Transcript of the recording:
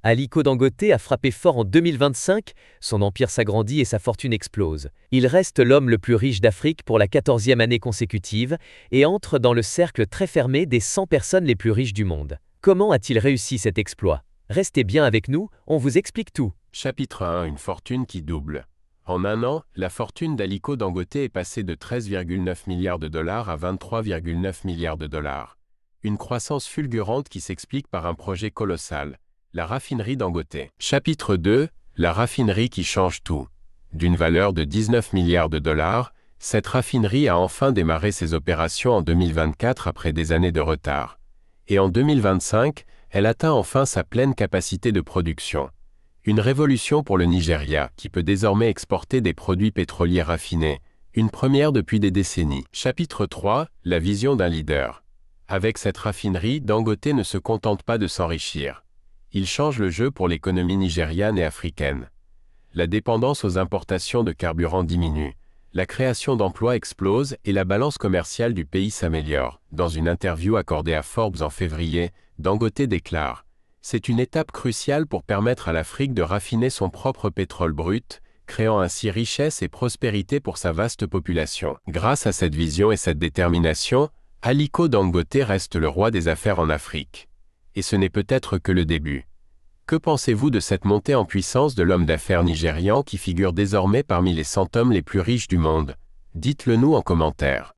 Aliko Dangote a frappé fort en 2025, son empire s'agrandit et sa fortune explose. Il reste l'homme le plus riche d'Afrique pour la 14e année consécutive et entre dans le cercle très fermé des 100 personnes les plus riches du monde. Comment a-t-il réussi cet exploit? Restez bien avec nous, on vous explique tout. Chapitre 1. Une fortune qui double. En un an, la fortune d'Aliko Dangote est passée de 13,9 milliards de dollars à 23,9 milliards de dollars. Une croissance fulgurante qui s'explique par un projet colossal. La raffinerie Dangote. Chapitre 2. La raffinerie qui change tout. D'une valeur de 19 milliards de dollars, cette raffinerie a enfin démarré ses opérations en 2024 après des années de retard. Et en 2025, elle atteint enfin sa pleine capacité de production. Une révolution pour le Nigeria, qui peut désormais exporter des produits pétroliers raffinés, une première depuis des décennies. Chapitre 3. La vision d'un leader. Avec cette raffinerie, Dangote ne se contente pas de s'enrichir. Il change le jeu pour l'économie nigériane et africaine. La dépendance aux importations de carburant diminue. La création d'emplois explose et la balance commerciale du pays s'améliore. Dans une interview accordée à Forbes en février, Dangote déclare « C'est une étape cruciale pour permettre à l'Afrique de raffiner son propre pétrole brut, créant ainsi richesse et prospérité pour sa vaste population. » Grâce à cette vision et cette détermination, Aliko Dangote reste le roi des affaires en Afrique. Et ce n'est peut-être que le début. Que pensez-vous de cette montée en puissance de l'homme d'affaires nigérian qui figure désormais parmi les 100 hommes les plus riches du monde? Dites-le nous en commentaire.